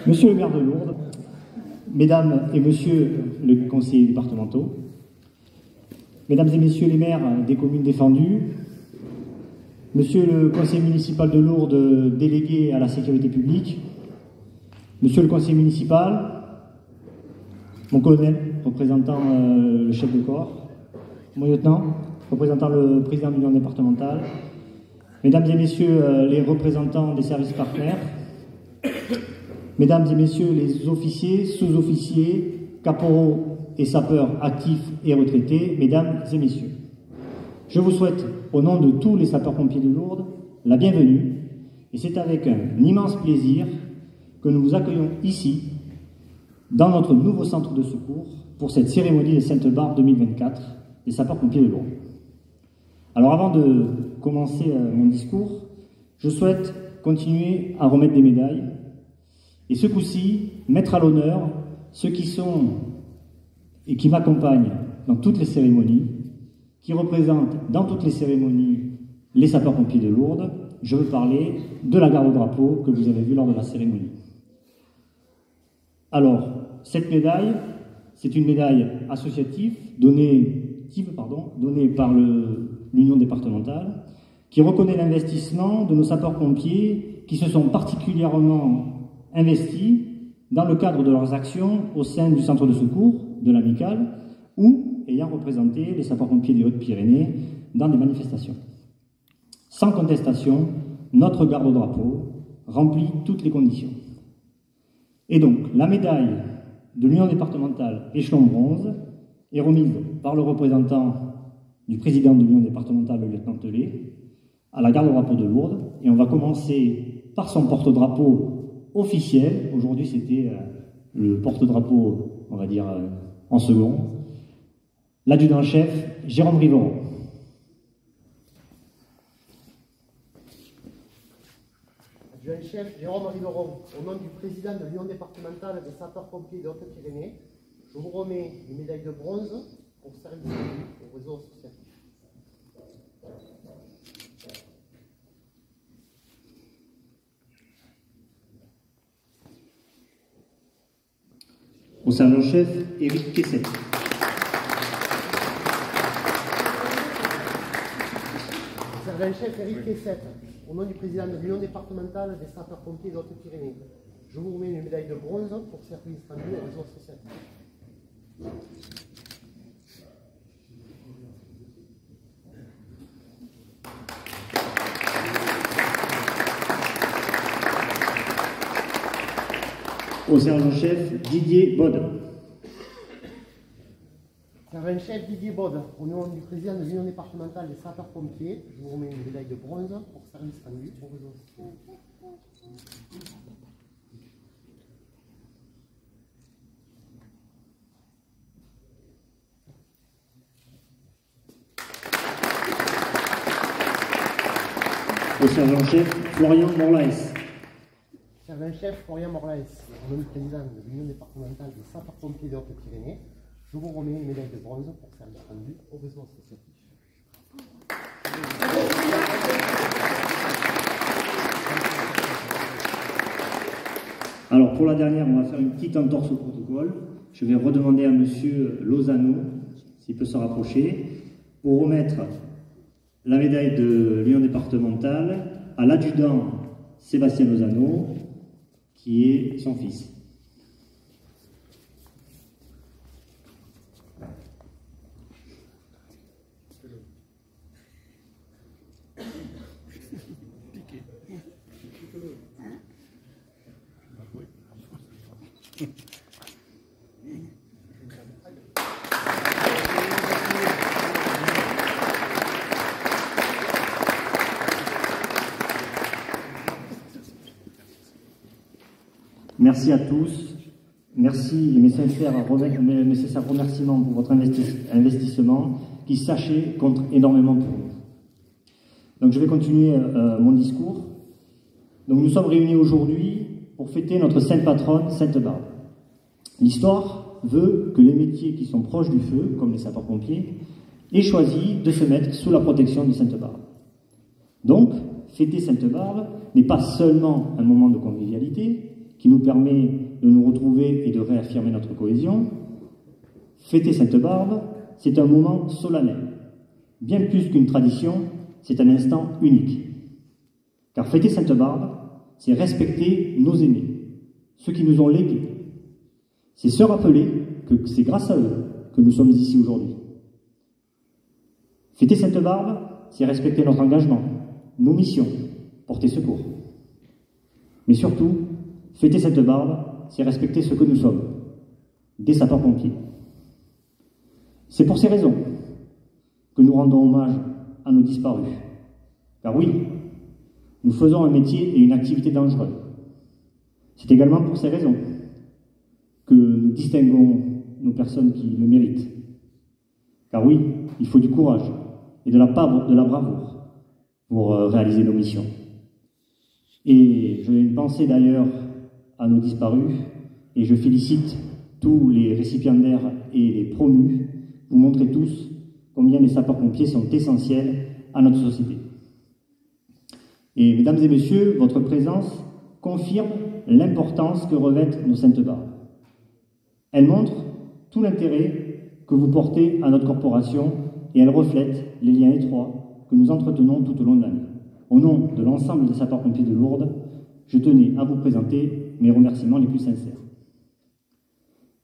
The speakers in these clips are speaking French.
Monsieur le maire de Lourdes, mesdames et messieurs les conseillers départementaux, mesdames et messieurs les maires des communes défendues, monsieur le conseiller municipal de Lourdes délégué à la sécurité publique, monsieur le conseiller municipal, mon colonel représentant le chef de corps, mon lieutenant représentant le président de l'union départementale, mesdames et messieurs les représentants des services partenaires, mesdames et messieurs les officiers, sous-officiers, caporaux et sapeurs actifs et retraités, mesdames et messieurs. Je vous souhaite, au nom de tous les sapeurs-pompiers de Lourdes, la bienvenue, et c'est avec un immense plaisir que nous vous accueillons ici, dans notre nouveau centre de secours, pour cette cérémonie de Sainte-Barbe 2024 des sapeurs-pompiers de Lourdes. Alors avant de commencer mon discours, je souhaite continuer à remettre des médailles, et ce coup-ci, mettre à l'honneur ceux qui sont et qui m'accompagnent dans toutes les cérémonies, qui représentent dans toutes les cérémonies les sapeurs-pompiers de Lourdes. Je veux parler de la garde au drapeau que vous avez vue lors de la cérémonie. Alors, cette médaille, c'est une médaille associative donnée par l'Union départementale, qui reconnaît l'investissement de nos sapeurs-pompiers qui se sont particulièrement investis dans le cadre de leurs actions au sein du centre de secours, de l'amicale, ou ayant représenté les sapeurs-pompiers des Hautes-Pyrénées dans des manifestations. Sans contestation, notre garde au drapeau remplit toutes les conditions. Et donc, la médaille de l'Union départementale échelon bronze est remise par le représentant du président de l'Union départementale, le lieutenant Tellet, à la garde au drapeau de Lourdes. Et on va commencer par son porte-drapeau officiel. Aujourd'hui, c'était le porte-drapeau, on va dire, en second. L'adjudant-chef, Jérôme Riveron. Adjudant-chef, Jérôme Riveron, au nom du président de l'Union départementale des sapeurs-pompiers de Hautes-Pyrénées, je vous remets une médaille de bronze pour service au réseau associatif. Au sergent-chef, Éric Quesset. Sergent-chef Éric Quesset, au nom du président de l'Union départementale des sapeurs-pompiers de Hautes-Pyrénées, je vous remets une médaille de bronze pour service rendu au réseau associatif. Au sergent-chef, Didier Bode. Sergent-chef Didier Bode, au nom du président de l'Union départementale des sapeurs-pompiers, je vous remets une médaille de bronze pour service rendu au réseau associatif. Au sergent-chef, Florian Morlaes. Sergent-chef Florian Morlaes, au nom du président de l'Union départementale des sapeurs-pompiers de Hautes-Pyrénées, je vous remets une médaille de bronze pour service rendu au réseau associatif. Alors pour la dernière, on va faire une petite entorse au protocole. Je vais redemander à monsieur Lozano, s'il peut se rapprocher, pour remettre la médaille de l'Union départementale à l'adjudant Sébastien Lozano, qui est son fils. Merci à tous. Merci et mes sincères remerciements pour votre investissement qui, sachez, compte énormément pour nous. Donc je vais continuer mon discours. Donc nous sommes réunis aujourd'hui pour fêter notre sainte patronne, Sainte-Barbe. L'histoire veut que les métiers qui sont proches du feu, comme les sapeurs-pompiers, aient choisi de se mettre sous la protection de Sainte-Barbe. Donc, fêter Sainte-Barbe n'est pas seulement un moment de convivialité, qui nous permet de nous retrouver et de réaffirmer notre cohésion. Fêter Sainte-Barbe, c'est un moment solennel. Bien plus qu'une tradition, c'est un instant unique. Car fêter Sainte-Barbe, c'est respecter nos aînés, ceux qui nous ont légués. C'est se rappeler que c'est grâce à eux que nous sommes ici aujourd'hui. Fêter Sainte-Barbe, c'est respecter notre engagement, nos missions, porter secours. Mais surtout, fêter Sainte-Barbe, c'est respecter ce que nous sommes, des sapeurs-pompiers. C'est pour ces raisons que nous rendons hommage à nos disparus. Car oui, nous faisons un métier et une activité dangereux. C'est également pour ces raisons que nous distinguons nos personnes qui le méritent. Car oui, il faut du courage et de la bravoure pour réaliser nos missions. Et j'ai une pensée d'ailleurs à nos disparus, et je félicite tous les récipiendaires et les promus. Vous montrez tous combien les sapeurs-pompiers sont essentiels à notre société. Et mesdames et messieurs, votre présence confirme l'importance que revêtent nos Sainte-Barbes. Elle montre tout l'intérêt que vous portez à notre corporation et elle reflète les liens étroits que nous entretenons tout au long de l'année. Au nom de l'ensemble des sapeurs-pompiers de Lourdes, je tenais à vous présenter mes remerciements les plus sincères.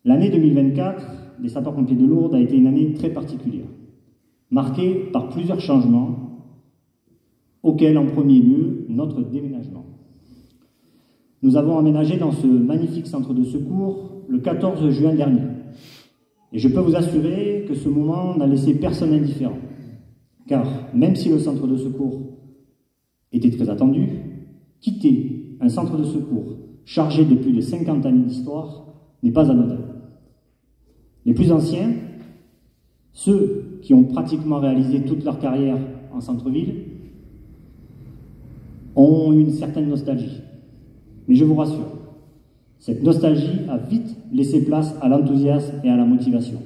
L'année 2024 des sapeurs-pompiers de Lourdes a été une année très particulière, marquée par plusieurs changements, auxquels en premier lieu notre déménagement. Nous avons emménagé dans ce magnifique centre de secours le 14 juin dernier. Et je peux vous assurer que ce moment n'a laissé personne indifférent. Car même si le centre de secours était très attendu, quitter un centre de secours chargé de plus de 50 années d'histoire n'est pas anodin. Les plus anciens, ceux qui ont pratiquement réalisé toute leur carrière en centre-ville, ont une certaine nostalgie. Mais je vous rassure, cette nostalgie a vite laissé place à l'enthousiasme et à la motivation.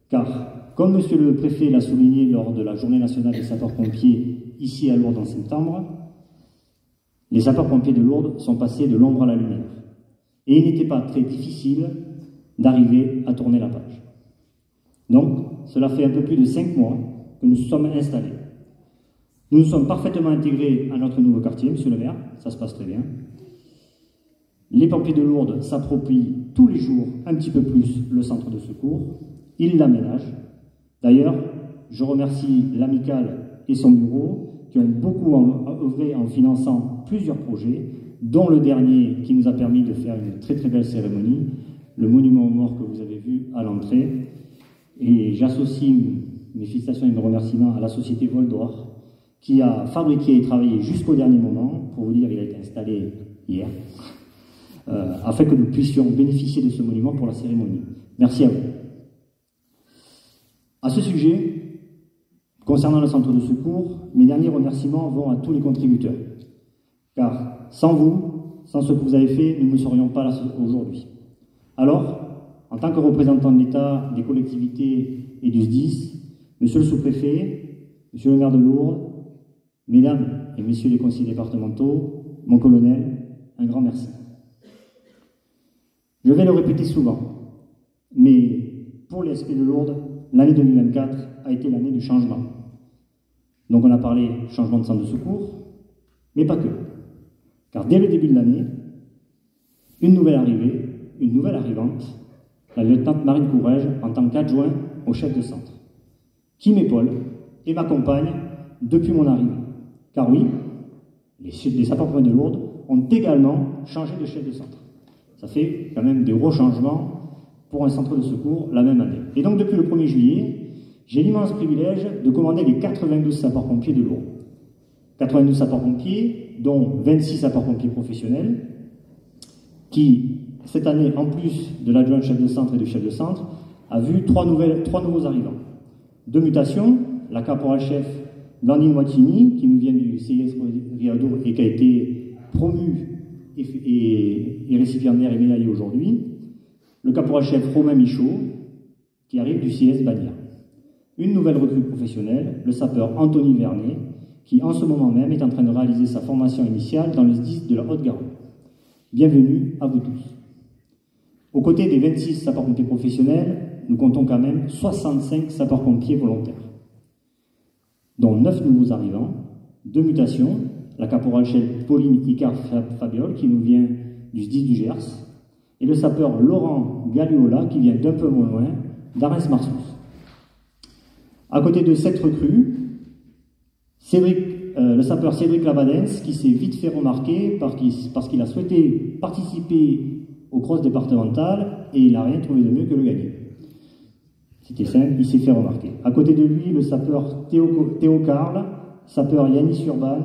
Car, comme monsieur le préfet l'a souligné lors de la Journée nationale des sapeurs-pompiers ici à Lourdes en septembre, les sapeurs-pompiers de Lourdes sont passés de l'ombre à la lumière. Et il n'était pas très difficile d'arriver à tourner la page. Donc, cela fait un peu plus de 5 mois que nous sommes installés. Nous nous sommes parfaitement intégrés à notre nouveau quartier, monsieur le maire, ça se passe très bien. Les pompiers de Lourdes s'approprient tous les jours un petit peu plus le centre de secours. Ils l'aménagent. D'ailleurs, je remercie l'amicale et son bureau qui ont beaucoup œuvré en finançant plusieurs projets, dont le dernier qui nous a permis de faire une très très belle cérémonie, le monument aux morts que vous avez vu à l'entrée. Et j'associe mes félicitations et mes remerciements à la société Vol d'Or qui a fabriqué et travaillé jusqu'au dernier moment. Pour vous dire, il a été installé hier. Afin que nous puissions bénéficier de ce monument pour la cérémonie. Merci à vous. À ce sujet, concernant le centre de secours, mes derniers remerciements vont à tous les contributeurs. Car sans vous, sans ce que vous avez fait, nous ne serions pas là aujourd'hui. Alors, en tant que représentant de l'État, des collectivités et du SDIS, monsieur le sous-préfet, monsieur le maire de Lourdes, mesdames et messieurs les conseillers départementaux, mon colonel, un grand merci. Je vais le répéter souvent, mais pour les SP de Lourdes, l'année 2024 a été l'année du changement. Donc on a parlé changement de centre de secours, mais pas que. Car dès le début de l'année, une nouvelle arrivante, la lieutenant Marine Courrèges, en tant qu'adjoint au chef de centre, qui m'épaule et m'accompagne depuis mon arrivée. Car oui, les sapeurs-pompiers de Lourdes ont également changé de chef de centre. Ça fait quand même des gros changements pour un centre de secours la même année. Et donc, depuis le 1er juillet, j'ai l'immense privilège de commander les 92 sapeurs-pompiers de Lourdes. 92 sapeurs-pompiers, dont 26 sapeurs-pompiers professionnels, qui, cette année, en plus de l'adjoint chef de centre et du chef de centre, a vu trois nouveaux arrivants. 2 mutations, la caporal-chef Blandine Watini, qui nous vient du CIS Riadour et qui a été promue et récipiendaire et médaillé aujourd'hui, le caporal-chef Romain Michaud, qui arrive du CIS Bagnères. Une nouvelle recrue professionnelle, le sapeur Anthony Vernet, qui en ce moment même est en train de réaliser sa formation initiale dans le SDIS de la Haute-Garonne. bienvenue à vous tous. Aux côtés des 26 sapeurs-pompiers professionnels, nous comptons quand même 65 sapeurs-pompiers volontaires, dont 9 nouveaux arrivants, 2 mutations, la caporal-chef Pauline Icard-Fabiol qui nous vient du SDIS du Gers, et le sapeur Laurent Galliola qui vient d'un peu moins loin, d'Arens-Marsous. À côté de cette recrue, le sapeur Cédric Labadens qui s'est vite fait remarquer parce qu'il a souhaité participer au cross départemental et il n'a rien trouvé de mieux que le gagner. C'était simple, il s'est fait remarquer. À côté de lui, le sapeur Théo Carle, sapeur Yanis Urban,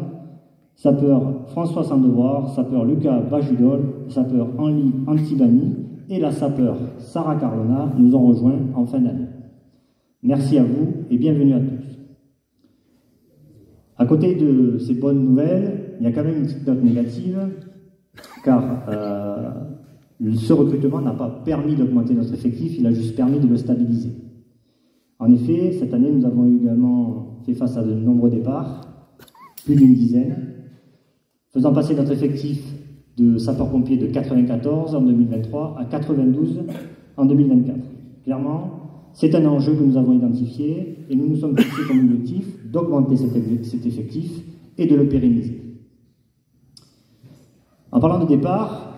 sapeur François Sandevoir, sapeur Lucas Bajudol, sapeur Henri Antibani et la sapeur Sarah Carlona nous ont rejoints en fin d'année. Merci à vous et bienvenue à tous. À côté de ces bonnes nouvelles, il y a quand même une petite note négative, car ce recrutement n'a pas permis d'augmenter notre effectif, il a juste permis de le stabiliser. En effet, cette année, nous avons également fait face à de nombreux départs, plus d'une dizaine, faisant passer notre effectif de sapeurs-pompiers de 94 en 2023 à 92 en 2024. Clairement, c'est un enjeu que nous avons identifié et nous nous sommes fixés comme objectif d'augmenter cet effectif et de le pérenniser. En parlant de départ,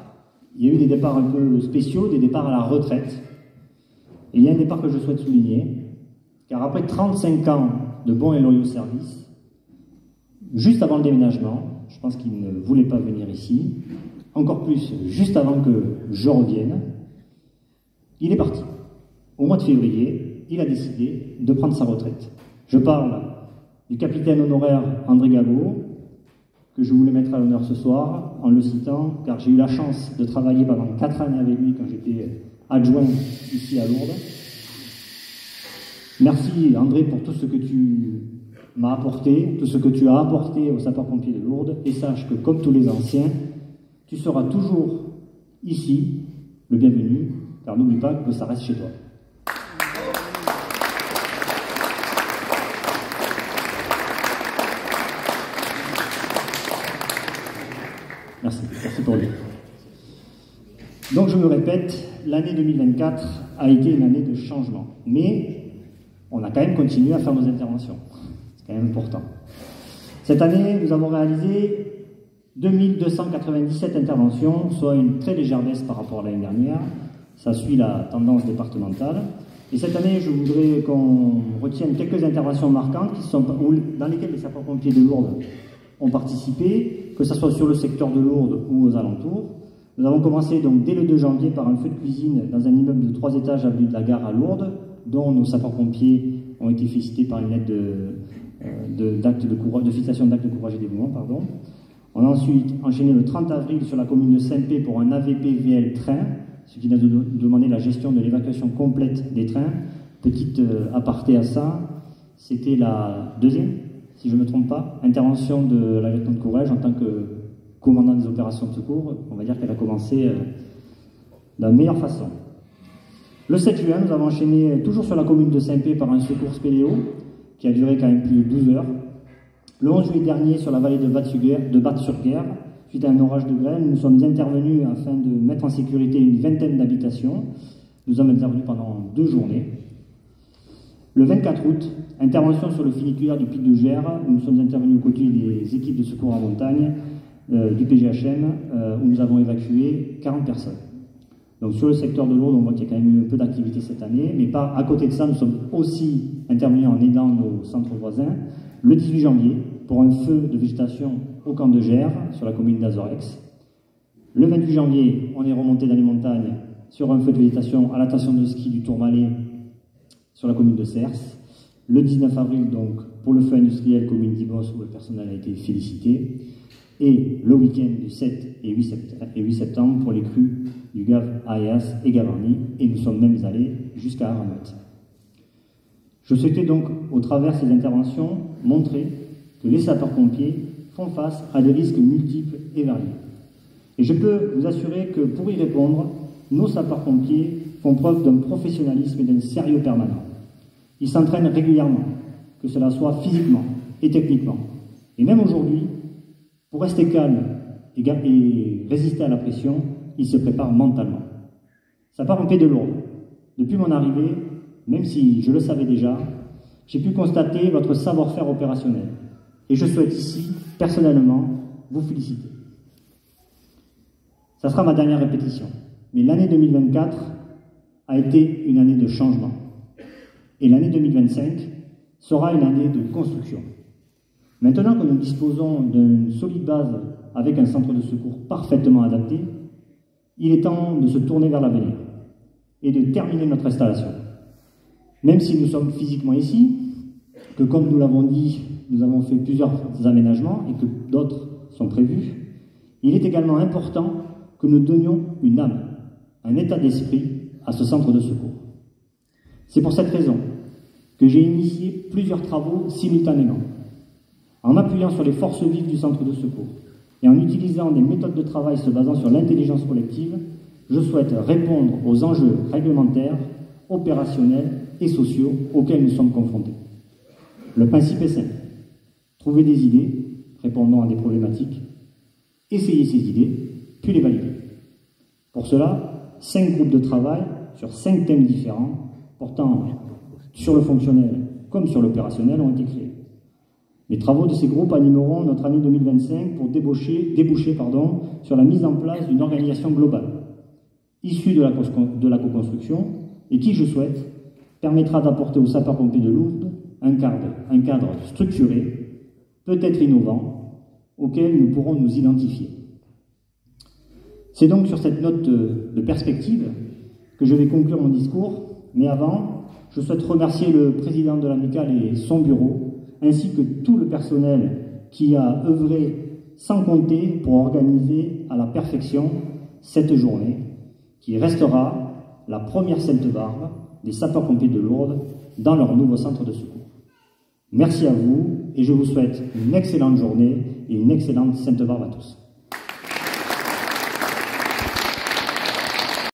il y a eu des départs un peu spéciaux, des départs à la retraite. Et il y a un départ que je souhaite souligner, car après 35 ans de bons et loyaux services, juste avant le déménagement, je pense qu'il ne voulait pas venir ici, encore plus juste avant que je revienne, il est parti. Au mois de février, il a décidé de prendre sa retraite. Je parle du capitaine honoraire André Gagot, que je voulais mettre à l'honneur ce soir, en le citant, car j'ai eu la chance de travailler pendant 4 années avec lui quand j'étais adjoint ici à Lourdes. Merci André pour tout ce que tu m'as apporté, tout ce que tu as apporté aux sapeurs-pompiers de Lourdes, et sache que comme tous les anciens, tu seras toujours ici, le bienvenu, car n'oublie pas que ça reste chez toi. Merci pour lui. Donc je me répète, l'année 2024 a été une année de changement, mais on a quand même continué à faire nos interventions. C'est quand même important. Cette année, nous avons réalisé 2297 interventions, soit une très légère baisse par rapport à l'année dernière. Ça suit la tendance départementale. Et cette année, je voudrais qu'on retienne quelques interventions marquantes dans lesquelles les sapeurs-pompiers de Lourdes ont participé, que ce soit sur le secteur de Lourdes ou aux alentours. Nous avons commencé donc dès le 2 janvier par un feu de cuisine dans un immeuble de 3 étages avenue de la Gare à Lourdes, dont nos sapeurs-pompiers ont été félicités par une lettre de félicitation d'acte de courage et dévouement. On a ensuite enchaîné le 30 avril sur la commune de Saint-Pé pour un AVP VL train, ce qui nous a demandé la gestion de l'évacuation complète des trains. Petite aparté à ça, c'était la deuxième, si je ne me trompe pas, intervention de la lieutenant de Courrèges en tant que commandant des opérations de secours. On va dire qu'elle a commencé de la meilleure façon. Le 7 juin, nous avons enchaîné toujours sur la commune de Saint-Pé par un secours spéléo qui a duré quand même plus de 12 heures. Le 11 juillet dernier, sur la vallée de Batte-sur-Guerre, suite à un orage de grêle, nous sommes intervenus afin de mettre en sécurité une vingtaine d'habitations. Nous sommes intervenus pendant 2 journées. Le 24 août, intervention sur le funiculaire du Pic de Gers, où nous sommes intervenus aux côtés des équipes de secours en montagne du PGHM, où nous avons évacué 40 personnes. Donc sur le secteur de Lourdes, on voit qu'il y a quand même eu un peu d'activité cette année, mais à côté de ça, nous sommes aussi intervenus en aidant nos centres voisins le 18 janvier pour un feu de végétation au camp de Gers, sur la commune d'Azorex. Le 28 janvier, on est remonté dans les montagnes sur un feu de végétation à la station de ski du Tourmalet, sur la commune de Cers. Le 19 avril, donc, pour le feu industriel, commune d'Ibos, où le personnel a été félicité. Et le week-end du 7 et 8 septembre pour les crues du Gave, Ayas et Gavarnie, et nous sommes même allés jusqu'à Aramet. Je souhaitais donc, au travers de ces interventions, montrer que les sapeurs-pompiers font face à des risques multiples et variés. Et je peux vous assurer que pour y répondre, nos sapeurs-pompiers font preuve d'un professionnalisme et d'un sérieux permanent. Ils s'entraînent régulièrement, que cela soit physiquement et techniquement. Et même aujourd'hui, pour rester calme et résister à la pression, il se prépare mentalement. Sapeurs-pompiers de l'Ourcq, depuis mon arrivée, même si je le savais déjà, j'ai pu constater votre savoir-faire opérationnel. Et je souhaite ici, personnellement, vous féliciter. Ça sera ma dernière répétition. Mais l'année 2024 a été une année de changement. Et l'année 2025 sera une année de construction. Maintenant que nous disposons d'une solide base avec un centre de secours parfaitement adapté, il est temps de se tourner vers l'avenir et de terminer notre installation. Même si nous sommes physiquement ici, que comme nous l'avons dit, nous avons fait plusieurs aménagements et que d'autres sont prévus, il est également important que nous donnions une âme, un état d'esprit à ce centre de secours. C'est pour cette raison que j'ai initié plusieurs travaux simultanément, en m'appuyant sur les forces vives du centre de secours et en utilisant des méthodes de travail se basant sur l'intelligence collective. Je souhaite répondre aux enjeux réglementaires, opérationnels et sociaux auxquels nous sommes confrontés. Le principe est simple. Trouver des idées répondant à des problématiques, essayer ces idées, puis les valider. Pour cela, 5 groupes de travail sur 5 thèmes différents, portant sur le fonctionnel comme sur l'opérationnel, ont été créés. Les travaux de ces groupes animeront notre année 2025 pour déboucher sur la mise en place d'une organisation globale, issue de la co-construction, et qui, je souhaite, permettra d'apporter aux sapeurs-pompiers de Lourdes un cadre structuré, peut-être innovant, auquel nous pourrons nous identifier. C'est donc sur cette note de perspective que je vais conclure mon discours, mais avant, je souhaite remercier le président de l'amicale et son bureau, ainsi que tout le personnel qui a œuvré sans compter pour organiser à la perfection cette journée, qui restera la première Sainte-Barbe des sapeurs-pompiers de Lourdes dans leur nouveau centre de secours. Merci à vous et je vous souhaite une excellente journée et une excellente Sainte-Barbe à tous.